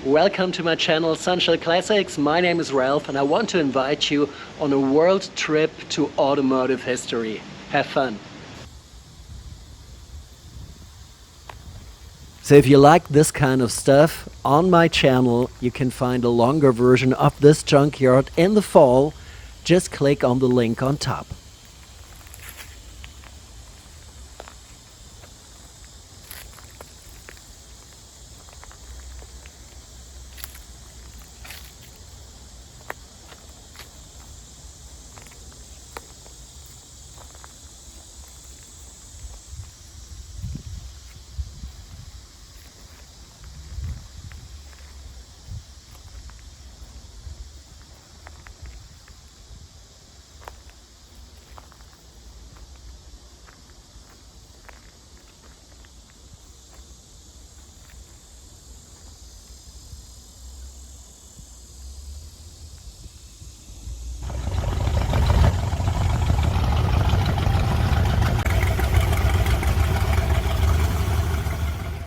Welcome to my channel Sunshine Classics. My name is Ralph and I want to invite you on a world trip to automotive history. Have fun! So if you like this kind of stuff, on my channel you can find a longer version of this junkyard in the fall. Just click on the link on top.